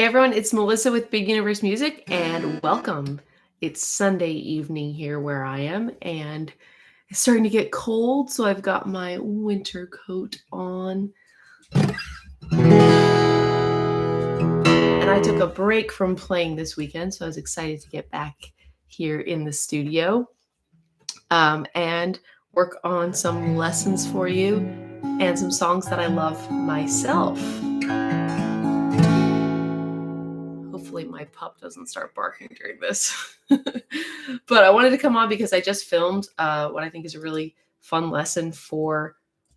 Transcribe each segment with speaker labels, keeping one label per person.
Speaker 1: Hey everyone, it's Melissa with Big Universe Music, and welcome. It's Sunday evening here where I am, and it's starting to get cold, so I've got my winter coat on. And I took a break from playing this weekend, so I was excited to get back here in the studio and work on some lessons for you and some songs that I love myself. Hopefully my pup doesn't start barking during this. But I wanted to come on because I just filmed what I think is a really fun lesson for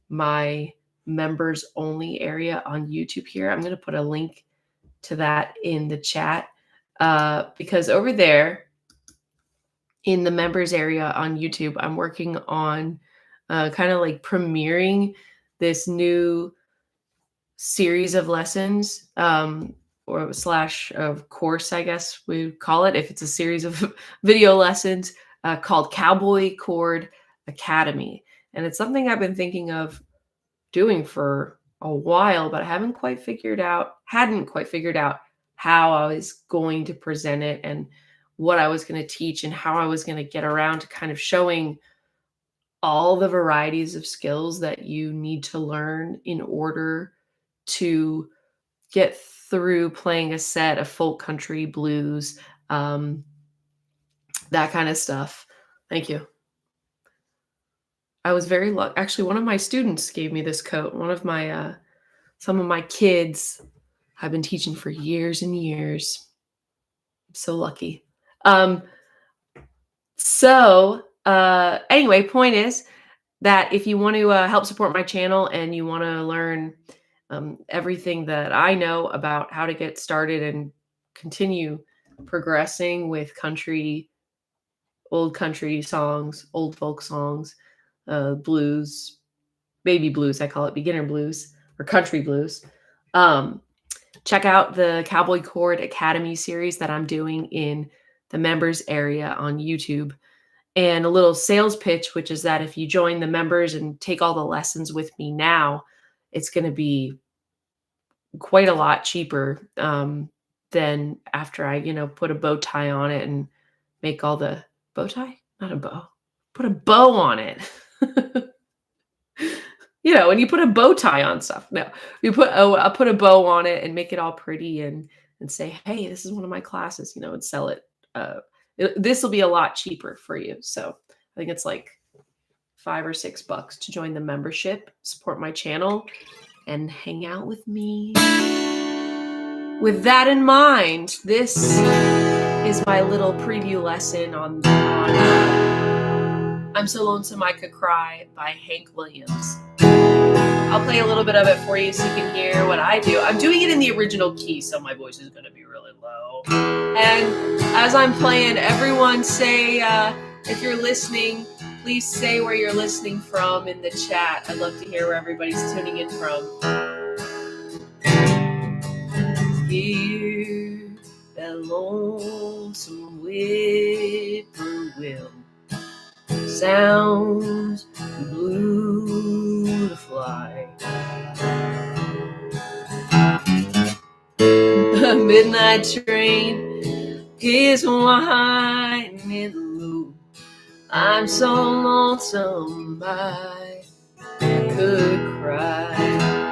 Speaker 1: my members only area on YouTube here. I'm going to put a link to that in the chat because over there in the members area on YouTube, I'm working on kind of like premiering this new series of lessons or slash of course, I guess we would call it if it's a series of video lessons called Cowboy Chord Academy. And it's something I've been thinking of doing for a while, but I hadn't quite figured out how I was going to present it and what I was going to teach and how I was going to get around to kind of showing all the varieties of skills that you need to learn in order to get through playing a set of folk, country, blues, that kind of stuff. Thank you. I was very lucky. Actually, one of my students gave me this coat. One of my, some of my kids I've been teaching for years and years. I'm so lucky. Anyway, point is that if you want to help support my channel and you want to learn everything that I know about how to get started and continue progressing with country, old country songs, old folk songs, blues, baby blues, I call it beginner blues or country blues. Check out the Cowboy Chord Academy series that I'm doing in the members area on YouTube. And a little sales pitch, which is that if you join the members and take all the lessons with me now, it's going to be quite a lot cheaper than after I, put a bow tie on it and make all the bow tie, not a bow, put a bow on it. When you put a bow tie on stuff, no, I'll put a bow on it and make it all pretty and say, hey, this is one of my classes, and sell it. This will be a lot cheaper for you. So I think it's like $5 or $6 to join the membership, support my channel, and hang out with me. With that in mind, this is my little preview lesson on I'm So Lonesome I Could Cry by Hank Williams. I'll play a little bit of it for you so you can hear what I do. I'm doing it in the original key, so my voice is going to be really low. And as I'm playing, everyone say, if you're listening, please say where you're listening from in the chat. I'd love to hear where everybody's tuning in from. Hear that lonesome whippoorwill sounds blue to fly. The midnight train is winding low. I'm so lonesome I could cry.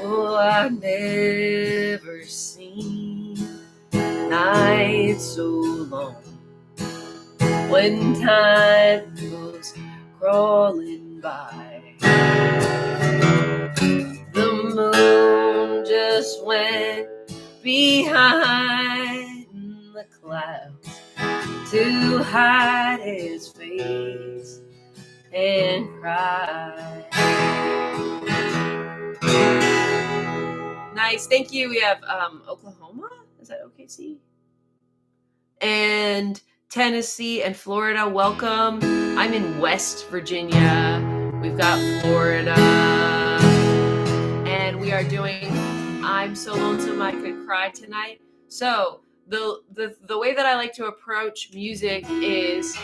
Speaker 1: Oh, I've never seen night so long when time goes crawling by. The moon just went behind the clouds to hide his face and cry. Nice, thank you. We have Oklahoma, is that OKC? And Tennessee and Florida, welcome. I'm in West Virginia. We've got Florida. And we are doing I'm So Lonesome I Could Cry tonight. So the way that I like to approach music is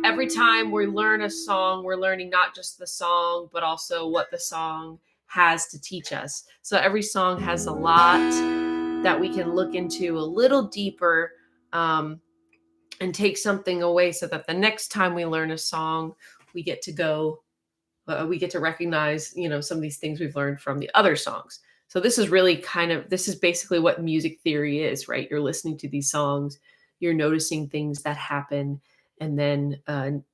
Speaker 1: every time we learn a song, we're learning not just the song, but also what the song has to teach us. So every song has a lot that we can look into a little deeper, and take something away, so that the next time we learn a song, we get to recognize, some of these things we've learned from the other songs. So this is really this is basically what music theory is, right? You're listening to these songs, you're noticing things that happen, and then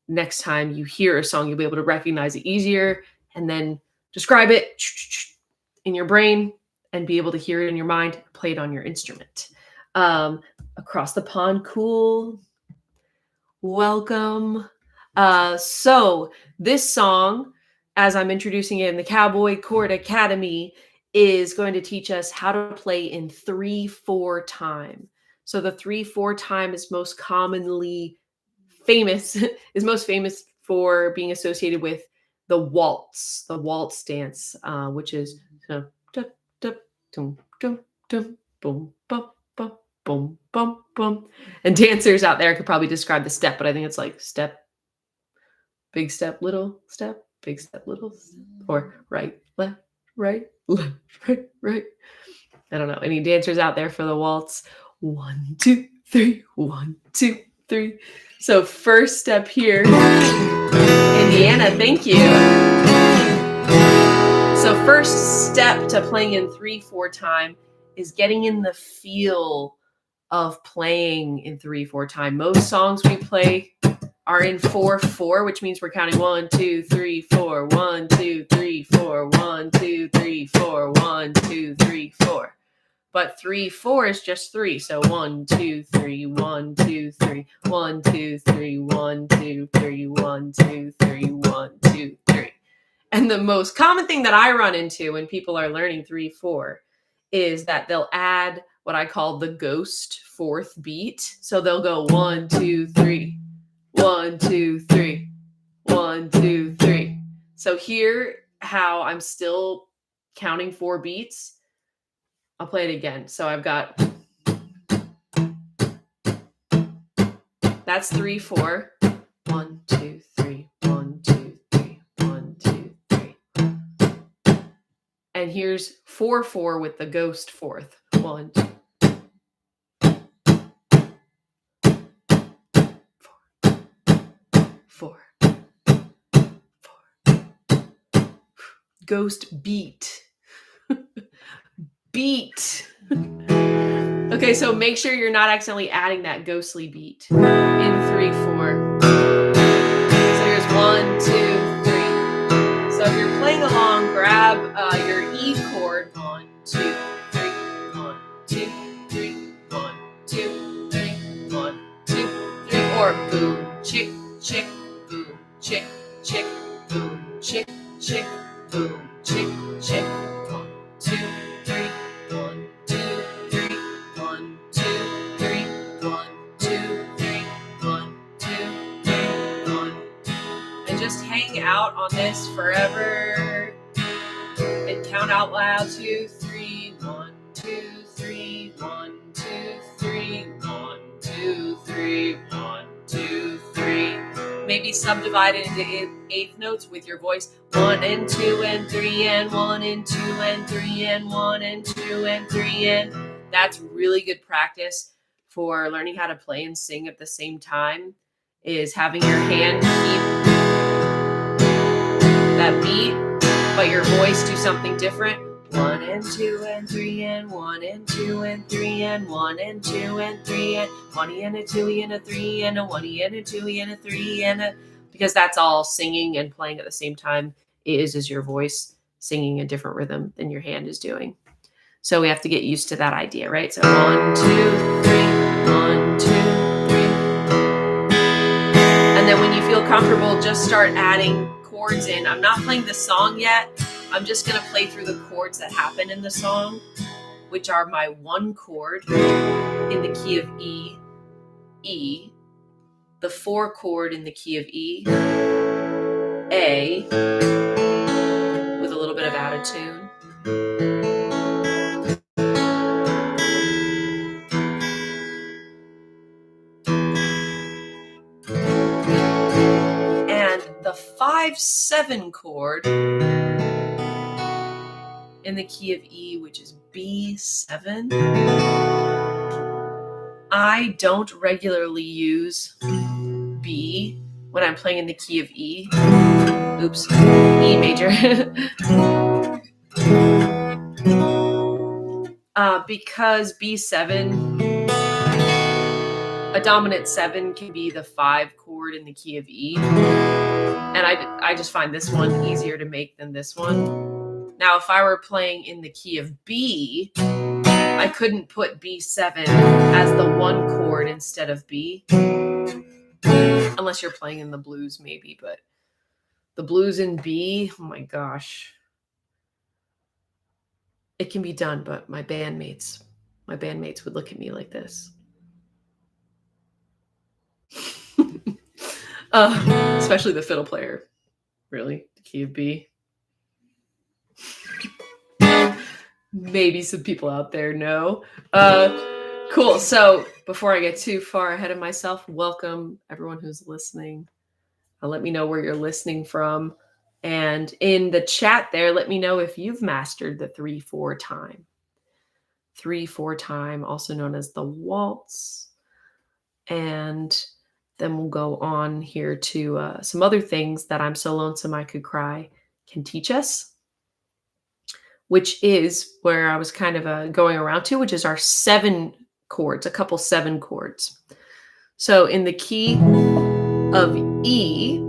Speaker 1: next time you hear a song, you'll be able to recognize it easier, and then describe it in your brain, and be able to hear it in your mind, play it on your instrument. Across the pond, cool. Welcome. So this song, as I'm introducing it in the Cowboy Chord Academy, is going to teach us how to play in 3/4 time. So the 3/4 time is most famous for being associated with the waltz dance, which is boom, bum, bum, boom, bum, bum. And dancers out there could probably describe the step, but I think it's like step, big step, little step, big step, little step, or right, left, right, right. I don't know. Any dancers out there for the waltz? 1, 2, 3, 1, 2, 3. So first step here, Indiana, thank you. So first step to playing in 3/4 time is getting in the feel of playing in 3/4 time. Most songs we play are in 4/4, which means we're counting 1, 2, 3, 4, 1, 2, 3, 4, 1, 2, 3, 4, 1, 2, 3, 4. But 3/4 is just 3. So 1, 2, 3, 1, 2, 3, 1, 2, 3, 1, 2, 3, 1, 2, 3, 1, 2, 3. And the most common thing that I run into when people are learning 3/4 is that they'll add what I call the ghost fourth beat. So they'll go 1, 2, 3, 1, 2, 3, 1, 2, 3. So here, how I'm still counting 4 beats. I'll play it again. So I've got, that's 3/4. 1, 2, 3, 1, 2, 3, 1, 2, 3. And here's 4/4 with the ghost fourth. 1, 2, 4, 4. Ghost beat. Beat. Okay, so make sure you're not accidentally adding that ghostly beat in 3/4. So here's 1, 2, 3. So if you're playing along, grab your E chord. 1, 2, 3, 1, 2, 3, 1, 2, 3, 1, 2, 3, or boom, chick, chick, boom, chick, chick, boom, chick, chick, boom, chick, chick. 1, 2, 3, 1, 2, 3, 1, 2, 3, 1, 2, 3, 1, 2, 3, 1. And just hang out on this forever. And count out loud. 2, 3, 1, 2, 3, 1, 2, 3, 1, 2, 3, 1, 2, 3. Maybe subdivide it into eighth notes with your voice. 1 and 2 and 3 and 1 and 2 and 3 and 1 and 2 and 3 and. That's really good practice for learning how to play and sing at the same time, is having your hand keep that beat, but your voice do something different. 1 and 2 and 3 and 1 and 2 and 3 and 1 and 2 and 3 and 1 and a 2 and a 3 and a 1 and a 2 and a 3 and a, because that's all singing and playing at the same time is your voice singing a different rhythm than your hand is doing. So we have to get used to that idea, right? So 1, 2, 3, 1, 2, 3. And then when you feel comfortable, just start adding chords in. I'm not playing the song yet. I'm just going to play through the chords that happen in the song, which are my 1 chord in the key of E, E, the 4 chord in the key of E, A, with a little bit of out of tune, and the 5/7 chord in the key of E, which is B7. I don't regularly use B when I'm playing in the key of E. Oops, E major. Because B7, a dominant 7 can be the 5 chord in the key of E. And I just find this one easier to make than this one. Now, if I were playing in the key of B, I couldn't put B7 as the 1 chord instead of B. Unless you're playing in the blues, maybe. But the blues in B, oh my gosh. It can be done, but my bandmates would look at me like this. Especially the fiddle player. Really? The key of B? Maybe some people out there know. Cool. So before I get too far ahead of myself, welcome everyone who's listening. Let me know where you're listening from. And in the chat there, let me know if you've mastered the 3/4 time. 3/4 time, also known as the waltz. And then we'll go on here to some other things that I'm So Lonesome I Could Cry can teach us, which is where I was kind of going around to, which is our 7 chords, a couple 7 chords. So in the key of E,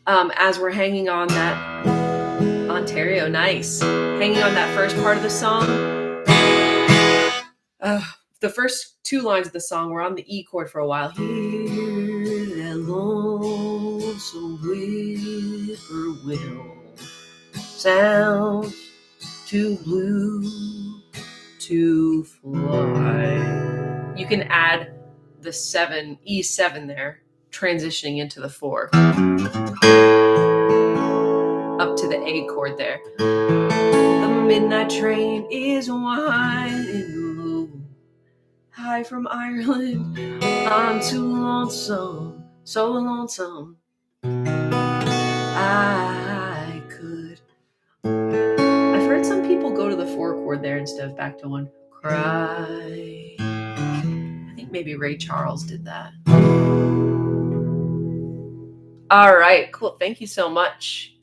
Speaker 1: as we're hanging on that, Ontario, nice, hanging on that first part of the song, the first 2 lines of the song, we're on the E chord for a while. Hear that lonesome whippoorwill sound too blue to fly. You can add the 7, E7 there, transitioning into the 4. Up to the A chord there. The midnight train is winding low. High from Ireland, I'm too lonesome, so lonesome. I've heard some people go to the 4 chord there instead of back to 1. Cry. I think maybe Ray Charles did that. All right, cool. Thank you so much.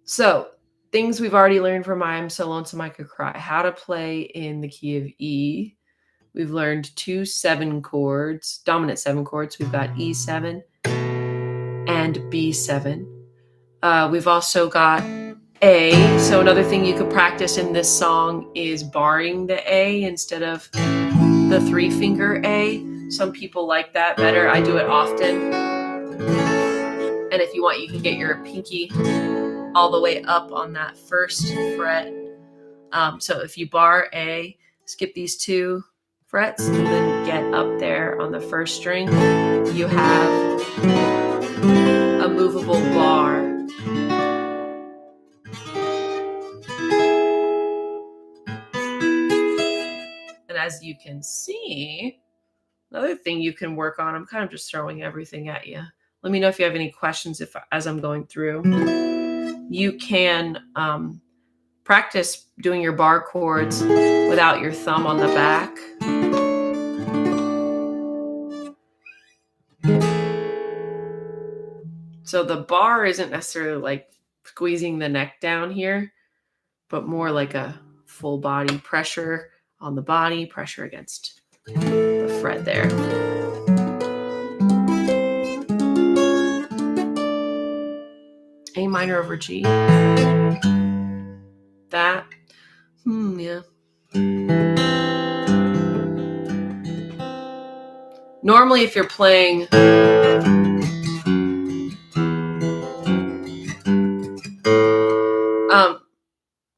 Speaker 1: So things we've already learned from I'm So Lonesome I Could Cry. How to play in the key of E. We've learned 2 7 chords, dominant 7 chords. We've got E7 and B7. We've also got A. So another thing you could practice in this song is barring the A instead of the 3-finger A. Some people like that better. I do it often. And if you want, you can get your pinky all the way up on that first fret. So if you bar A, skip these 2 frets, and then get up there on the first string, you have a movable bar. And as you can see, another thing you can work on, I'm kind of just throwing everything at you. Let me know if you have any questions as I'm going through. You can practice doing your bar chords without your thumb on the back. So the bar isn't necessarily like squeezing the neck down here, but more like a full body pressure on the body, pressure against the fret there. A minor over G. That. Yeah. Normally, if you're playing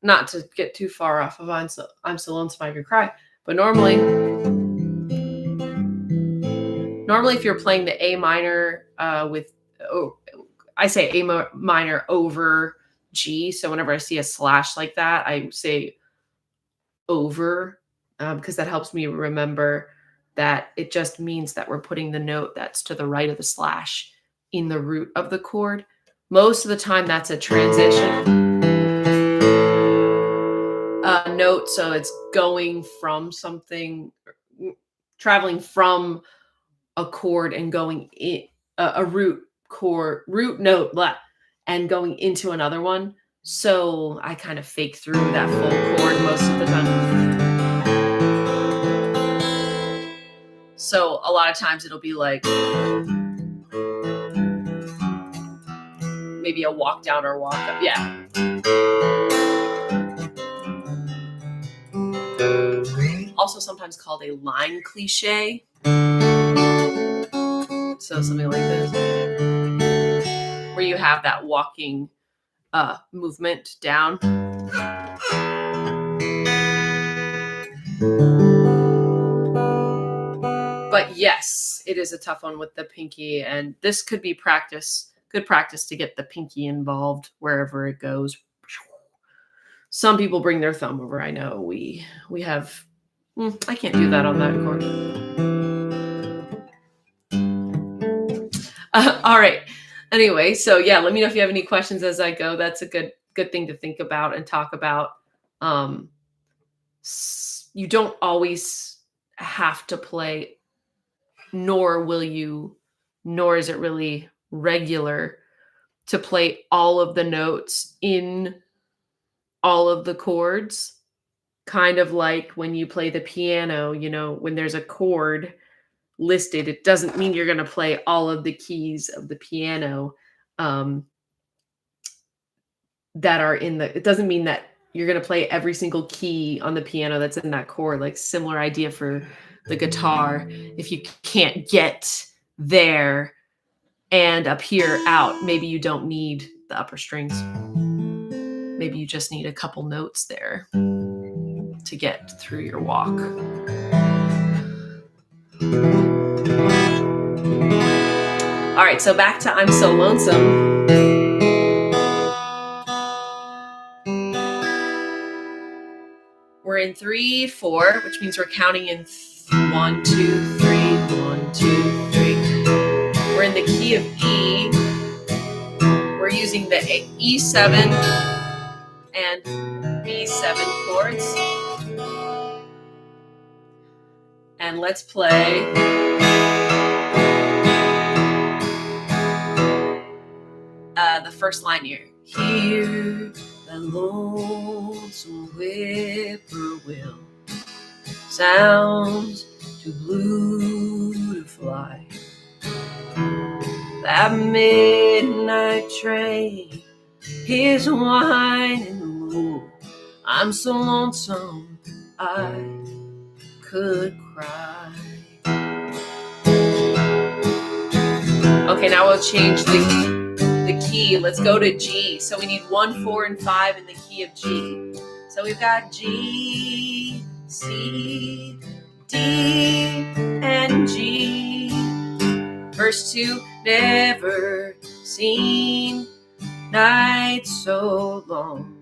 Speaker 1: not to get too far off of I'm So Lonesome I Could Cry, but normally if you're playing the A minor I say A minor over G. So whenever I see a slash like that, I say over because that helps me remember that it just means that we're putting the note that's to the right of the slash in the root of the chord. Most of the time, that's a transition. note, so it's going from something, traveling from a chord and going in a root note, blah, and going into another one. So I kind of fake through that full chord most of the time. So a lot of times it'll be like maybe a walk down or walk up. Yeah. Also sometimes called a line cliche. So something like this, where you have that walking movement down. But yes, it is a tough one with the pinky, and this could be good practice to get the pinky involved wherever it goes. Some people bring their thumb over. I know we have. I can't do that on that chord. All right. Anyway, so yeah, let me know if you have any questions as I go. That's a good thing to think about and talk about. You don't always have to play, nor is it really regular to play all of the notes in all of the chords. Kind of like when you play the piano, when there's a chord listed, it doesn't mean you're going to play all of the keys of the piano that are it doesn't mean that you're going to play every single key on the piano that's in that chord. Like, similar idea for the guitar. If you can't get there and up here out, maybe you don't need the upper strings. Maybe you just need a couple notes there to get through your walk. All right, so back to I'm So Lonesome. We're in 3/4, which means we're counting in 1, 2, 3, 1, 2, 3. We're in the key of E. We're using the E7 and B7 chords. And let's play the first line here. Hear the lonesome whippoorwill, sounds too blue to fly. That midnight train is winding low. I'm so lonesome I could cry. Okay, now we'll change the key. Let's go to G. So we need 1, 4, and 5 in the key of G. So we've got G, C, D, and G. Verse 2, never seen night so long,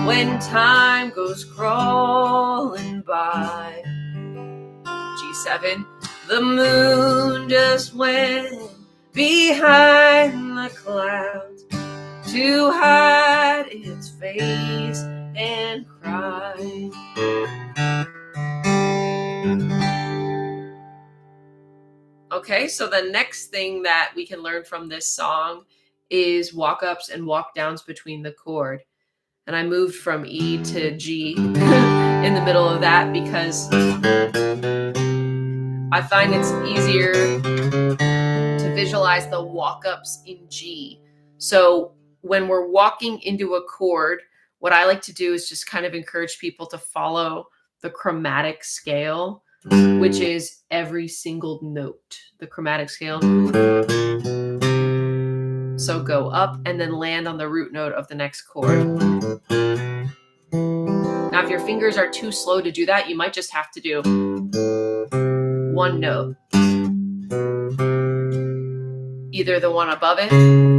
Speaker 1: when time goes crawling by. G7, the moon just went behind the clouds to hide its face and cry. Okay, so the next thing that we can learn from this song is walk ups and walk downs between the chord. And I moved from E to G in the middle of that because I find it's easier to visualize the walk-ups in G. So when we're walking into a chord, what I like to do is just kind of encourage people to follow the chromatic scale, which is every single note, the chromatic scale. So go up and then land on the root note of the next chord. Now, if your fingers are too slow to do that, you might just have to do one note. Either the one above it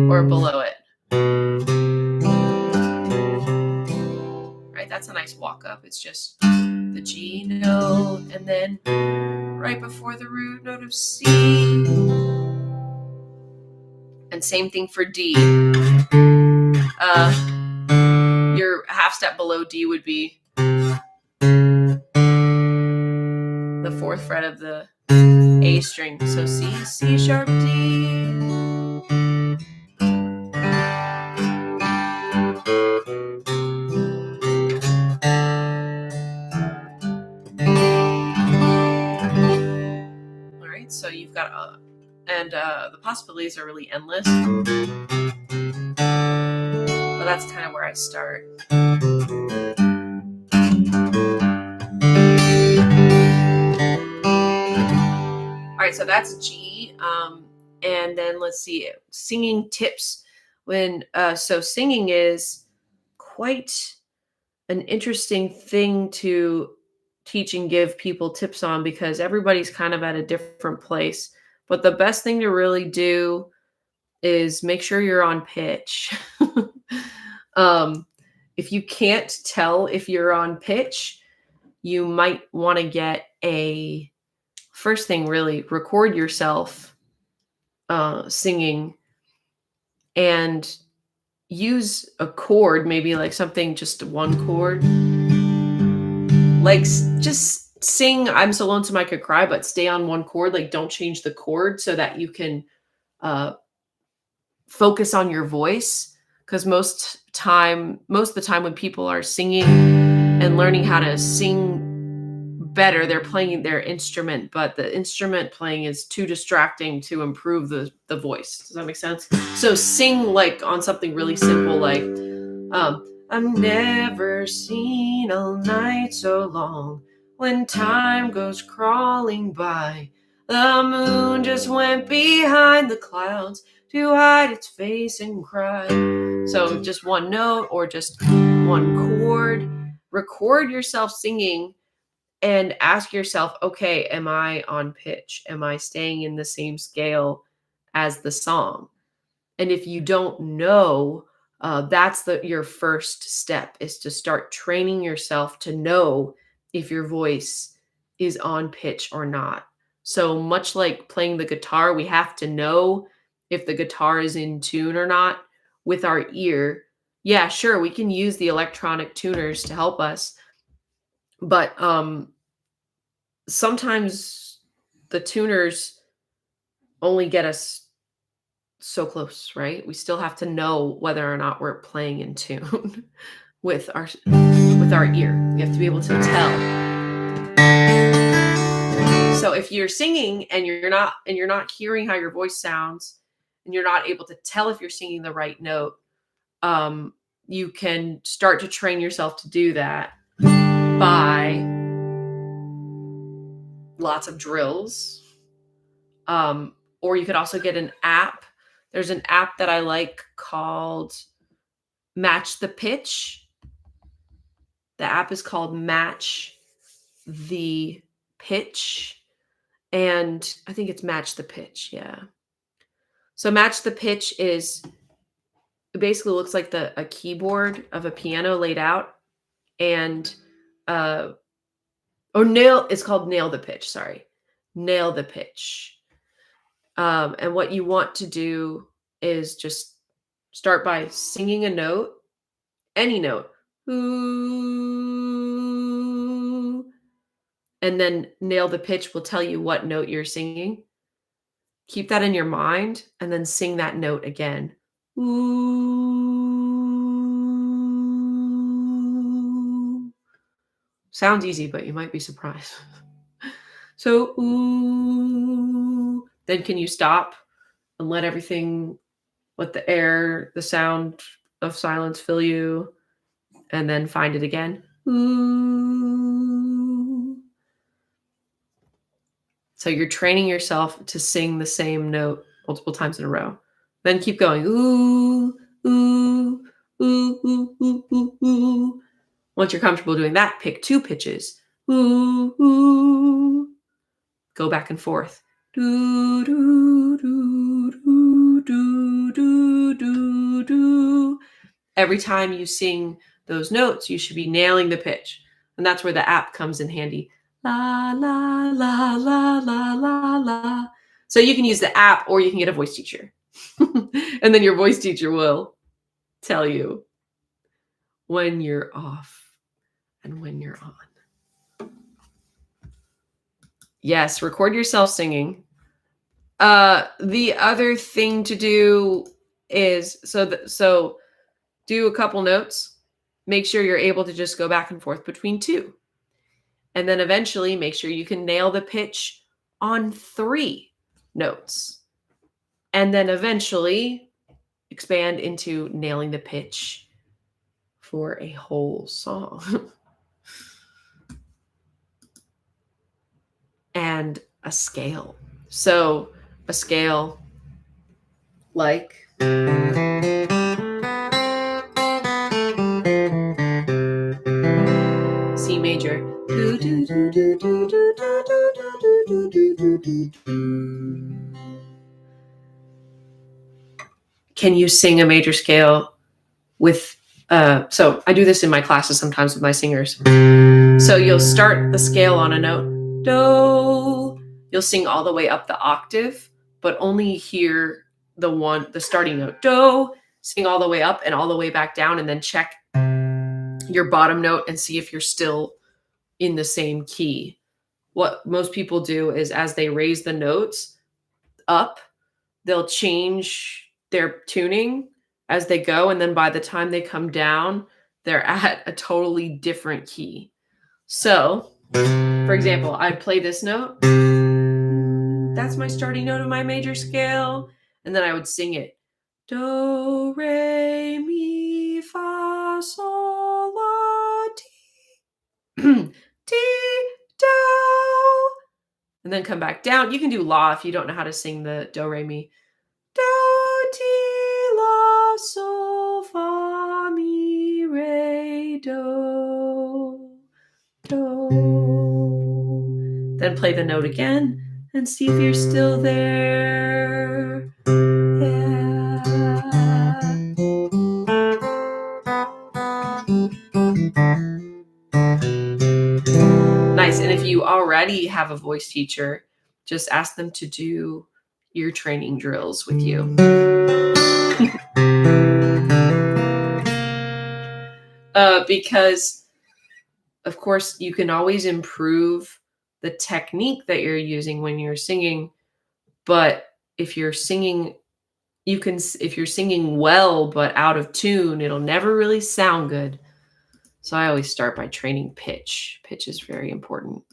Speaker 1: or below it. Right, that's a nice walk up. It's just the G note and then right before the root note of C. And same thing for D. Your half step below D would be the 4th fret of the A string. So C, C sharp, D. All right, so you've got and the possibilities are really endless. But that's kind of where I start. All right, so that's G. And then let's see, singing tips. So singing is quite an interesting thing to teach and give people tips on because everybody's kind of at a different place. But the best thing to really do is make sure you're on pitch. If you can't tell if you're on pitch, you might want to get first thing, really record yourself singing and use a chord, maybe like something, just one chord. Like just sing "I'm So Lonesome I Could Cry," but stay on one chord. Like don't change the chord so that you can focus on your voice. Because most of the time when people are singing and learning how to sing better, they're playing their instrument, but the instrument playing is too distracting to improve the voice. Does that make sense? So sing like on something really simple, like I've never seen a night so long when time goes crawling by. The moon just went behind the clouds to hide its face and cry. So just one note or just one chord. Record yourself singing and ask yourself, okay, am I on pitch? Am I staying in the same scale as the song? And if you don't know, that's your first step, is to start training yourself to know if your voice is on pitch or not. So much like playing the guitar, we have to know if the guitar is in tune or not with our ear. Yeah, sure, we can use the electronic tuners to help us, but sometimes the tuners only get us so close, right? We still have to know whether or not we're playing in tune with our ear. We have to be able to tell. So if you're singing and you're not hearing how your voice sounds, and you're not able to tell if you're singing the right note, you can start to train yourself to do that by lots of drills. Or you could also get an app. There's an app that I like called Match the Pitch. The app is called Match the Pitch. And I think it's Match the Pitch. Yeah. So Match the Pitch it basically looks like a keyboard of a piano laid out. And it's called Nail the Pitch. Sorry. Nail the Pitch. And what you want to do is just start by singing a note, any note, ooh, and then Nail the Pitch will tell you what note you're singing. Keep that in your mind and then sing that note again. Ooh. Sounds easy, but you might be surprised. So, ooh. Then can you stop and let the sound of silence fill you, and then find it again? Ooh. So you're training yourself to sing the same note multiple times in a row. Then keep going. Ooh, ooh, ooh, ooh, ooh, ooh, ooh. Once you're comfortable doing that, pick 2 pitches. Ooh, ooh. Go back and forth. Do, do, do, do, do, do, do, do. Every time you sing those notes, you should be nailing the pitch. And that's where the app comes in handy. La, la, la, la, la, la, la. So you can use the app or you can get a voice teacher. And then your voice teacher will tell you when you're off and when you're on. Yes, record yourself singing. The other thing to do is so do a couple notes. Make sure you're able to just go back and forth between two. And then eventually make sure you can nail the pitch on 3 notes. And then eventually expand into nailing the pitch for a whole song. And a scale. So a scale like C major. Can you sing a major scale with so I do this in my classes sometimes with my singers. So you'll start the scale on a note, do. You'll sing all the way up the octave, but only hear the starting note, do. Sing all the way up and all the way back down, and then check your bottom note and see if you're still in the same key. What most people do is as they raise the notes up, they'll change their tuning as they go. And then by the time they come down, they're at a totally different key. So, for example, I'd play this note. That's my starting note of my major scale. And then I would sing it. Do, re, mi, fa, sol, la, ti. Ti, do. And then come back down. You can do la if you don't know how to sing the do, re, mi. Do, ti, la, sol, fa, mi, re, do, do. Then play the note again and see if you're still there. Yeah. Nice. And if you already have a voice teacher, just ask them to do ear training drills with you. Because, of course, you can always improve the technique that you're using when you're singing. But if you're singing, if you're singing well but out of tune, it'll never really sound good. So I always start by training pitch. Pitch is very important.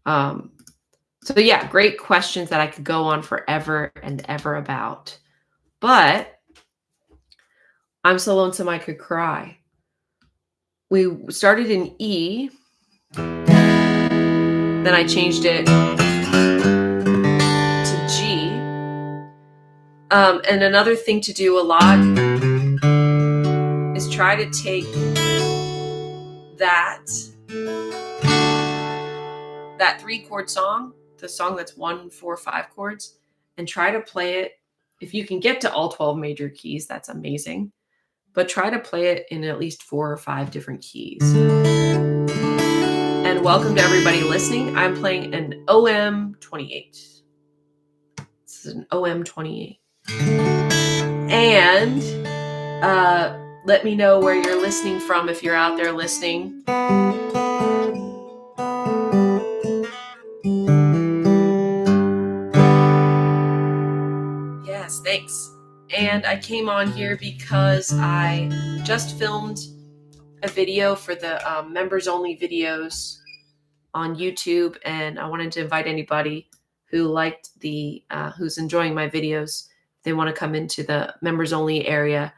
Speaker 1: So yeah, great questions that I could go on forever and ever about. But I'm so lonesome I could cry. We started in E, then I changed it to G. And another thing to do a lot is try to take that 3-chord song, the song that's 1, 4, 5 chords, and try to play it. If you can get to all 12 major keys, that's amazing. But try to play it in at least 4 or 5 different keys. And welcome to everybody listening. I'm playing an OM28. This is an OM28. And let me know where you're listening from if you're out there listening. Yes, thanks. And I came on here because I just filmed a video for the members only videos on YouTube, and I wanted to invite anybody who liked who's enjoying my videos. If they want to come into the members only area,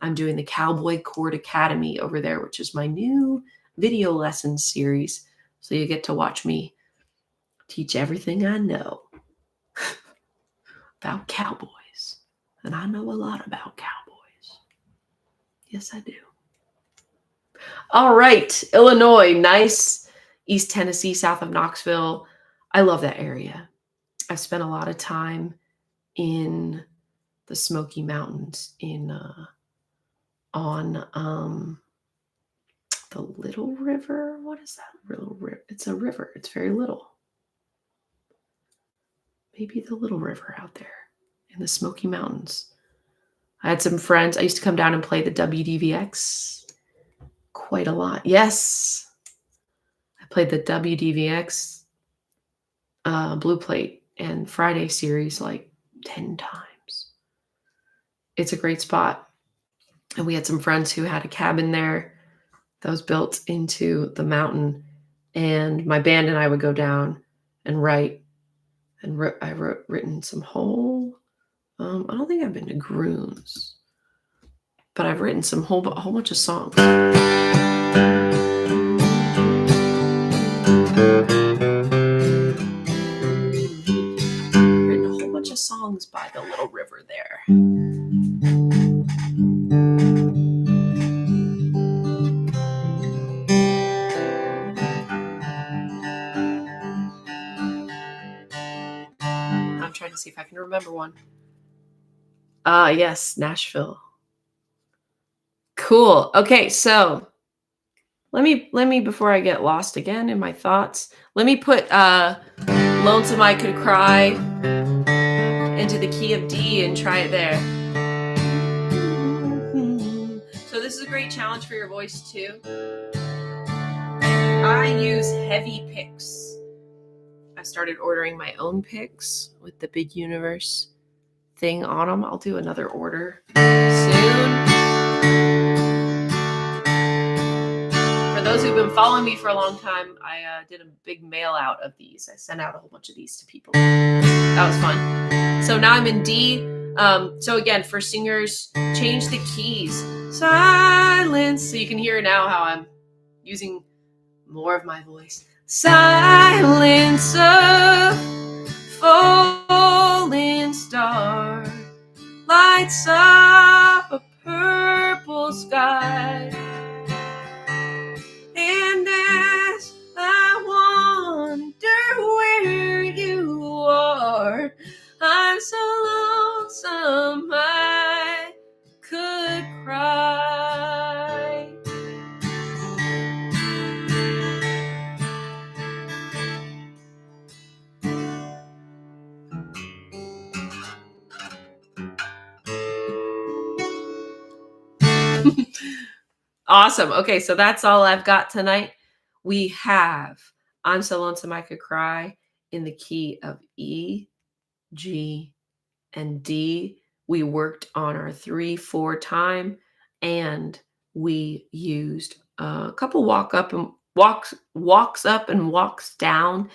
Speaker 1: I'm doing the Cowboy Chord Academy over there, which is my new video lesson series. So you get to watch me teach everything I know about cowboys. And I know a lot about cowboys. Yes, I do. All right, Illinois, nice. East Tennessee, south of Knoxville. I love that area. I've spent a lot of time in the Smoky Mountains on the Little River. What is that little river? It's a river. It's very little. Maybe the Little River out there in the Smoky Mountains. I had some friends. I used to come down and play the WDVX quite a lot. Yes. I played the WDVX Blue Plate and Friday series like 10 times. It's a great spot. And we had some friends who had a cabin there that was built into the mountain. And my band and I would go down and write. And written some whole. I don't think I've been to Grooms, but I've written a whole bunch of songs. Written a whole bunch of songs by the little river there. I'm trying to see if I can remember one. Yes, Nashville. Cool. Okay, so let me before I get lost again in my thoughts, let me put Lonesome I Could Cry into the key of D and try it there. So this is a great challenge for your voice too. I use heavy picks. I started ordering my own picks with the Big Universe thing on them. I'll do another order soon. For those who've been following me for a long time, I did a big mail out of these. I sent out a whole bunch of these to people. That was fun. So now I'm in D. So again, for singers, change the keys. Silence. So you can hear now how I'm using more of my voice. Silence of falling star lights up a purple sky. And as I wonder where you are, I'm so lonesome I could cry. Awesome. Okay, so that's all I've got tonight. We have I'm So Lonesome I Could Cry in the key of E, G, and D. We worked on our 3/4 time, and we used a couple walks up and walks down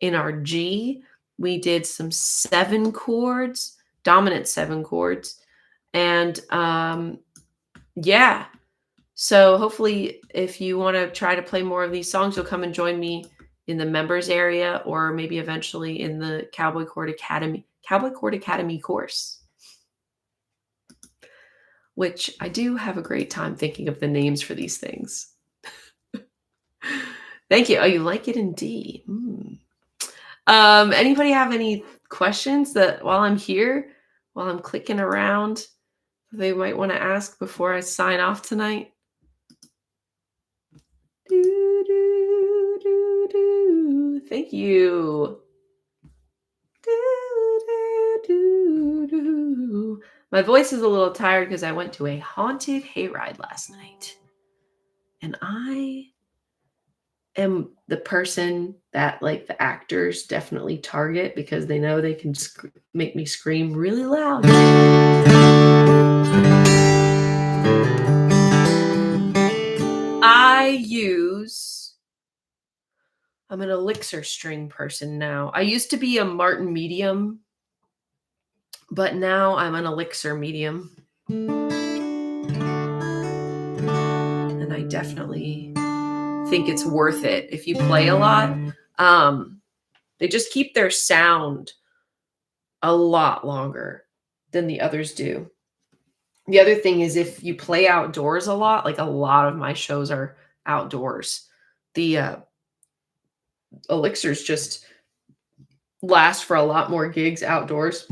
Speaker 1: in our G. We did some 7 chords, dominant 7 chords, and yeah. So hopefully, if you want to try to play more of these songs, you'll come and join me in the members area, or maybe eventually in the Cowboy Chord Academy course, which I do have a great time thinking of the names for these things. Thank you. Oh, you like it in D. Anybody have any questions that while I'm here, while I'm clicking around, they might want to ask before I sign off tonight? Thank you. My voice is a little tired because I went to a haunted hayride last night. And I am the person that like the actors definitely target because they know they can make me scream really loud. I'm an elixir string person now. I used to be a Martin medium, but now I'm an elixir medium. And I definitely think it's worth it if you play a lot. They just keep their sound a lot longer than the others do. The other thing is if you play outdoors a lot, like a lot of my shows are outdoors, the elixirs just last for a lot more gigs outdoors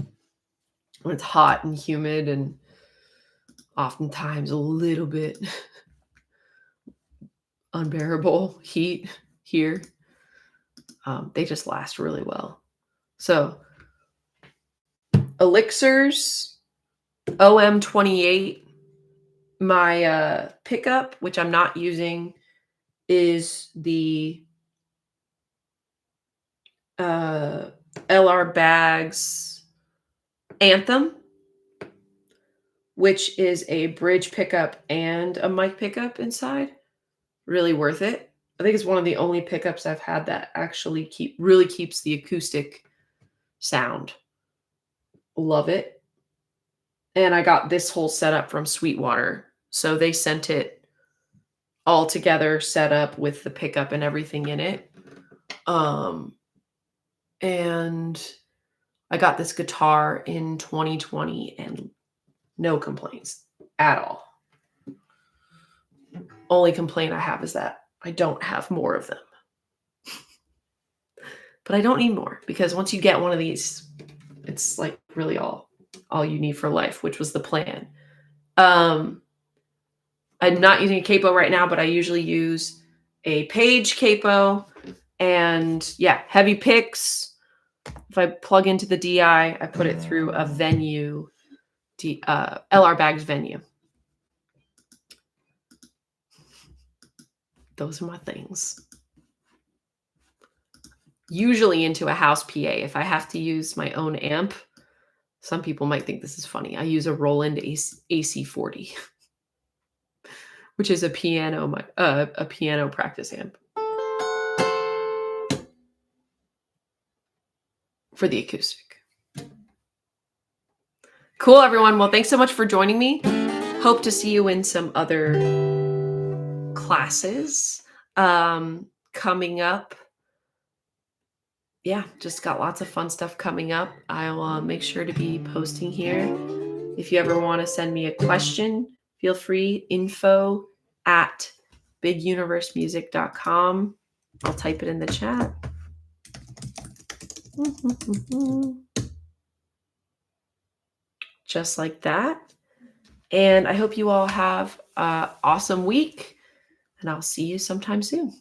Speaker 1: when it's hot and humid and oftentimes a little bit unbearable heat here. They just last really well. So elixirs, OM28, my pickup, which I'm not using, is the LR Bags Anthem, which is a bridge pickup and a mic pickup inside. Really worth it. I think it's one of the only pickups I've had that actually really keeps the acoustic sound. Love it. And I got this whole setup from Sweetwater. So they sent it all together, set up with the pickup and everything in it. And I got this guitar in 2020 and no complaints at all. Only complaint I have is that I don't have more of them. But I don't need more, because once you get one of these, it's like really all you need for life, which was the plan. I'm not using a capo right now, but I usually use a Page capo, and yeah, heavy picks. If I plug into the DI, I put it through a Venue, LR Bags Venue. Those are my things. Usually into a house PA. If I have to use my own amp, some people might think this is funny, I use a Roland AC40, which is a piano practice amp for the acoustic. Cool, everyone. Well, thanks so much for joining me. Hope to see you in some other classes coming up. Yeah, just got lots of fun stuff coming up. I'll make sure to be posting here. If you ever want to send me a question, feel free. info@biguniversemusic.com. I'll type it in the chat. Just like that. And I hope you all have an awesome week, and I'll see you sometime soon.